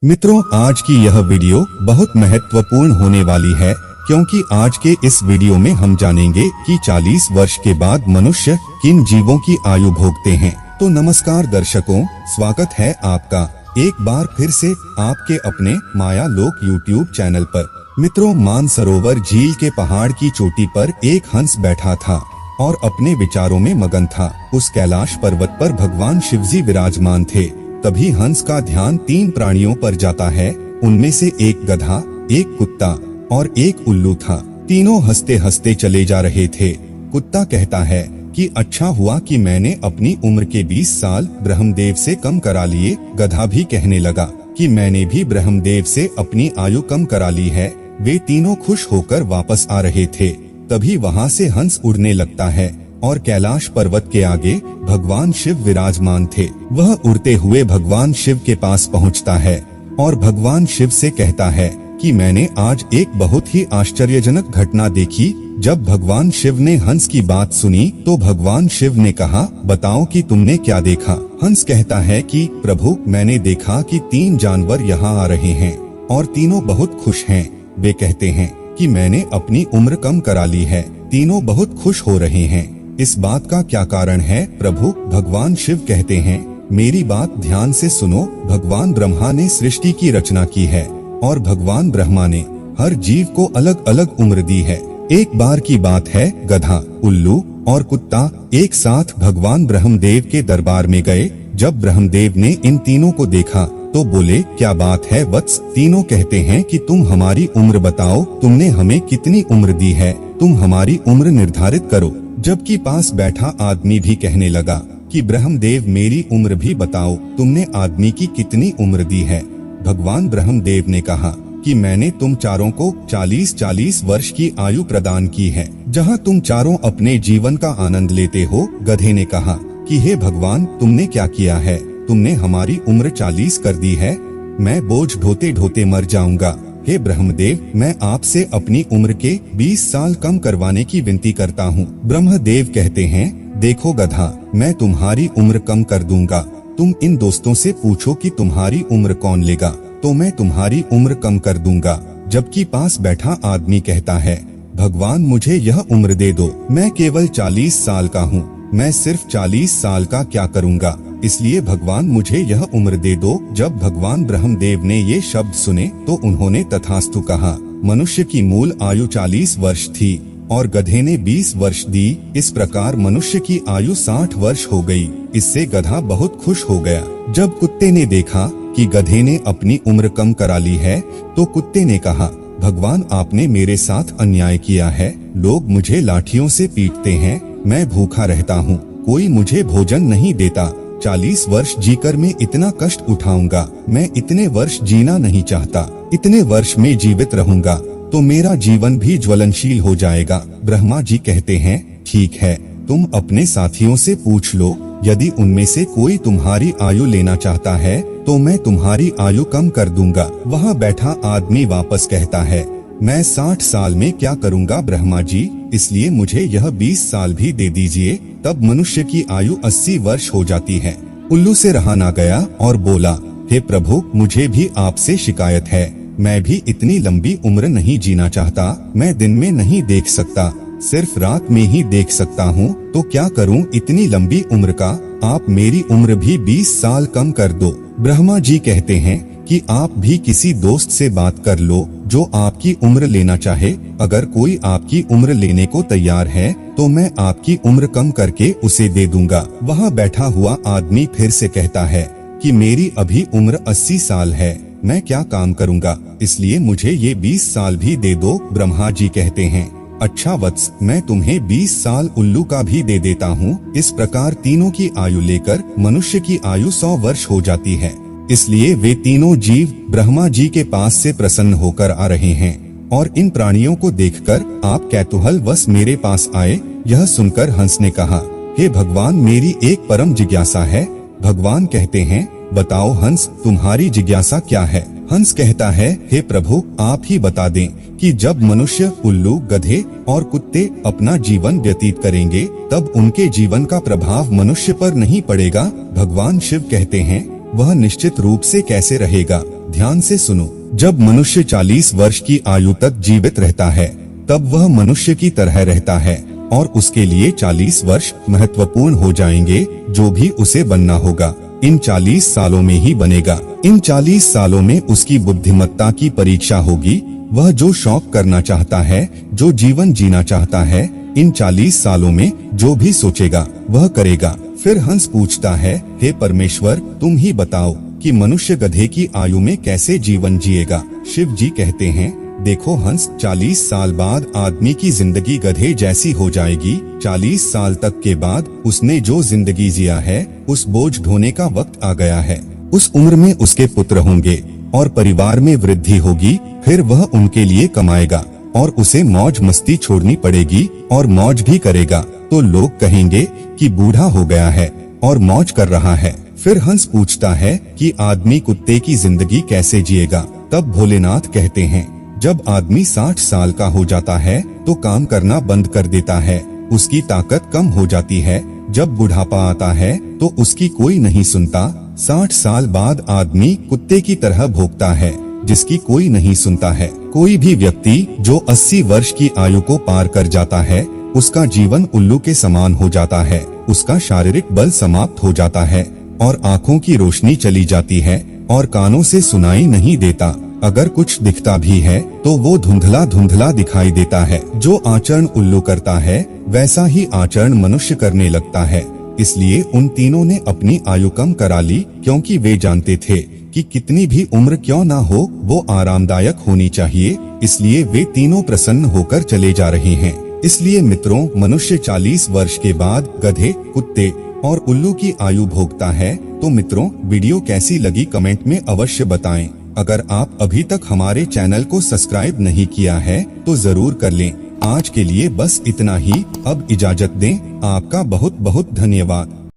मित्रों, आज की यह वीडियो बहुत महत्वपूर्ण होने वाली है क्योंकि आज के इस वीडियो में हम जानेंगे कि 40 वर्ष के बाद मनुष्य किन जीवों की आयु भोगते हैं। तो नमस्कार दर्शकों, स्वागत है आपका एक बार फिर से आपके अपने माया लोक यूट्यूब चैनल पर। मित्रों, मानसरोवर झील के पहाड़ की चोटी पर एक हंस बैठा था और अपने विचारों में मगन था। उस कैलाश पर्वत पर भगवान शिवजी विराजमान थे। तभी हंस का ध्यान 3 प्राणियों पर जाता है। उनमें से एक गधा, एक कुत्ता और एक उल्लू था। तीनों हंसते हंसते चले जा रहे थे। कुत्ता कहता है कि अच्छा हुआ कि मैंने अपनी उम्र के 20 साल ब्रह्मदेव से कम करा लिए। गधा भी कहने लगा कि मैंने भी ब्रह्मदेव से अपनी आयु कम करा ली है। वे तीनों खुश होकर वापस आ रहे थे। तभी वहाँ से हंस उड़ने लगता है और कैलाश पर्वत के आगे भगवान शिव विराजमान थे। वह उड़ते हुए भगवान शिव के पास पहुंचता है और भगवान शिव से कहता है कि मैंने आज एक बहुत ही आश्चर्यजनक घटना देखी। जब भगवान शिव ने हंस की बात सुनी तो भगवान शिव ने कहा, बताओ कि तुमने क्या देखा। हंस कहता है कि प्रभु, मैंने देखा कि 3 जानवर यहाँ आ रहे हैं और तीनों बहुत खुश हैं। वे कहते हैं कि मैंने अपनी उम्र कम करा ली है। तीनों बहुत खुश हो रहे हैं। इस बात का क्या कारण है प्रभु? भगवान शिव कहते हैं, मेरी बात ध्यान से सुनो। भगवान ब्रह्मा ने सृष्टि की रचना की है और भगवान ब्रह्मा ने हर जीव को अलग अलग उम्र दी है। एक बार की बात है, गधा, उल्लू और कुत्ता एक साथ भगवान ब्रह्मदेव के दरबार में गए। जब ब्रह्मदेव ने इन तीनों को देखा तो बोले, क्या बात है वत्स? तीनों कहते हैं कि तुम हमारी उम्र बताओ। तुमने हमें कितनी उम्र दी है? तुम हमारी उम्र निर्धारित करो। जबकि पास बैठा आदमी भी कहने लगा कि ब्रह्मदेव, मेरी उम्र भी बताओ। तुमने आदमी की कितनी उम्र दी है? भगवान ब्रह्मदेव ने कहा कि मैंने तुम चारों को 40-40 वर्ष की आयु प्रदान की है, जहां तुम चारों अपने जीवन का आनंद लेते हो। गधे ने कहा कि हे भगवान, तुमने क्या किया है? तुमने हमारी उम्र 40 कर दी है। मैं बोझ ढोते ढोते मर जाऊंगा। हे ब्रह्मदेव, मैं आपसे अपनी उम्र के 20 साल कम करवाने की विनती करता हूँ। ब्रह्मदेव कहते हैं, देखो गधा, मैं तुम्हारी उम्र कम कर दूंगा। तुम इन दोस्तों से पूछो कि तुम्हारी उम्र कौन लेगा, तो मैं तुम्हारी उम्र कम कर दूंगा। जबकि पास बैठा आदमी कहता है, भगवान, मुझे यह उम्र दे दो। मैं केवल 40 साल का हूँ। मैं सिर्फ 40 साल का क्या करूँगा, इसलिए भगवान मुझे यह उम्र दे दो। जब भगवान ब्रह्मदेव ने ये शब्द सुने तो उन्होंने तथास्तु कहा। मनुष्य की मूल आयु 40 वर्ष थी और गधे ने 20 वर्ष दी। इस प्रकार मनुष्य की आयु 60 वर्ष हो गई। इससे गधा बहुत खुश हो गया। जब कुत्ते ने देखा कि गधे ने अपनी उम्र कम करा ली है तो कुत्ते ने कहा, भगवान, आपने मेरे साथ अन्याय किया है। लोग मुझे लाठियों से पीटते हैं। मैं भूखा रहता हूँ, कोई मुझे भोजन नहीं देता। 40 वर्ष जीकर मैं इतना कष्ट उठाऊंगा। मैं इतने वर्ष जीना नहीं चाहता। इतने वर्ष में जीवित रहूंगा तो मेरा जीवन भी ज्वलनशील हो जाएगा। ब्रह्मा जी कहते हैं, ठीक है, तुम अपने साथियों से पूछ लो। यदि उनमें से कोई तुम्हारी आयु लेना चाहता है तो मैं तुम्हारी आयु कम कर दूंगा। वहाँ बैठा आदमी वापस कहता है, मैं 60 साल में क्या करूँगा ब्रह्मा जी, इसलिए मुझे यह 20 साल भी दे दीजिए। तब मनुष्य की आयु 80 वर्ष हो जाती है। उल्लू से रहा ना गया और बोला, हे प्रभु, मुझे भी आपसे शिकायत है। मैं भी इतनी लंबी उम्र नहीं जीना चाहता। मैं दिन में नहीं देख सकता, सिर्फ रात में ही देख सकता हूँ। तो क्या करूँ इतनी लंबी उम्र का? आप मेरी उम्र भी 20 साल कम कर दो। ब्रह्मा जी कहते हैं कि आप भी किसी दोस्त से बात कर लो जो आपकी उम्र लेना चाहे। अगर कोई आपकी उम्र लेने को तैयार है तो मैं आपकी उम्र कम करके उसे दे दूंगा। वहाँ बैठा हुआ आदमी फिर से कहता है कि मेरी अभी उम्र 80 साल है। मैं क्या काम करूँगा, इसलिए मुझे ये 20 साल भी दे दो। ब्रह्मा जी कहते हैं, अच्छा वत्स, मैं तुम्हें 20 साल उल्लू का भी दे देता हूँ। इस प्रकार तीनों की आयु लेकर मनुष्य की आयु 100 वर्ष हो जाती है। इसलिए वे तीनों जीव ब्रह्मा जी के पास से प्रसन्न होकर आ रहे हैं और इन प्राणियों को देखकर आप कैतूहलवश मेरे पास आए। यह सुनकर हंस ने कहा, हे भगवान, मेरी एक परम जिज्ञासा है। भगवान कहते हैं, बताओ हंस, तुम्हारी जिज्ञासा क्या है? हंस कहता है, हे प्रभु, आप ही बता दें कि जब मनुष्य, उल्लू, गधे और कुत्ते अपना जीवन व्यतीत करेंगे तब उनके जीवन का प्रभाव मनुष्य पर नहीं पड़ेगा। भगवान शिव कहते हैं, वह निश्चित रूप से कैसे रहेगा। ध्यान से सुनो। जब मनुष्य 40 वर्ष की आयु तक जीवित रहता है तब वह मनुष्य की तरह रहता है और उसके लिए 40 वर्ष महत्वपूर्ण हो जाएंगे। जो भी उसे बनना होगा इन 40 सालों में ही बनेगा। इन 40 सालों में उसकी बुद्धिमत्ता की परीक्षा होगी। वह जो शौक करना चाहता है, जो जीवन जीना चाहता है, इन 40 सालों में जो भी सोचेगा वह करेगा। फिर हंस पूछता है, हे परमेश्वर, तुम ही बताओ कि मनुष्य गधे की आयु में कैसे जीवन जिएगा। शिव जी कहते हैं, देखो हंस, 40 साल बाद आदमी की जिंदगी गधे जैसी हो जाएगी। 40 साल तक के बाद उसने जो जिंदगी जिया है उस बोझ ढोने का वक्त आ गया है। उस उम्र में उसके पुत्र होंगे और परिवार में वृद्धि होगी। फिर वह उनके लिए कमाएगा और उसे मौज मस्ती छोड़नी पड़ेगी और मौज भी करेगा तो लोग कहेंगे कि बूढ़ा हो गया है और मौज कर रहा है। फिर हंस पूछता है कि आदमी कुत्ते की जिंदगी कैसे जिएगा। तब भोलेनाथ कहते हैं, जब आदमी 60 साल का हो जाता है तो काम करना बंद कर देता है, उसकी ताकत कम हो जाती है। जब बुढ़ापा आता है तो उसकी कोई नहीं सुनता। 60 साल बाद आदमी कुत्ते की तरह भौंकता है, जिसकी कोई नहीं सुनता है। कोई भी व्यक्ति जो 80 वर्ष की आयु को पार कर जाता है उसका जीवन उल्लू के समान हो जाता है। उसका शारीरिक बल समाप्त हो जाता है और आँखों की रोशनी चली जाती है और कानों से सुनाई नहीं देता। अगर कुछ दिखता भी है तो वो धुंधला धुंधला दिखाई देता है। जो आचरण उल्लू करता है वैसा ही आचरण मनुष्य करने लगता है। इसलिए उन तीनों ने अपनी आयु कम करा ली, क्योंकि वे जानते थे कि कितनी भी उम्र क्यों ना हो वो आरामदायक होनी चाहिए। इसलिए वे तीनों प्रसन्न होकर चले जा रहे हैं। इसलिए मित्रों, मनुष्य 40 वर्ष के बाद गधे, कुत्ते और उल्लू की आयु भोगता है। तो मित्रों, वीडियो कैसी लगी कमेंट में अवश्य बताएं। अगर आप अभी तक हमारे चैनल को सब्सक्राइब नहीं किया है तो जरूर कर लें। आज के लिए बस इतना ही। अब इजाजत दें। आपका बहुत बहुत धन्यवाद।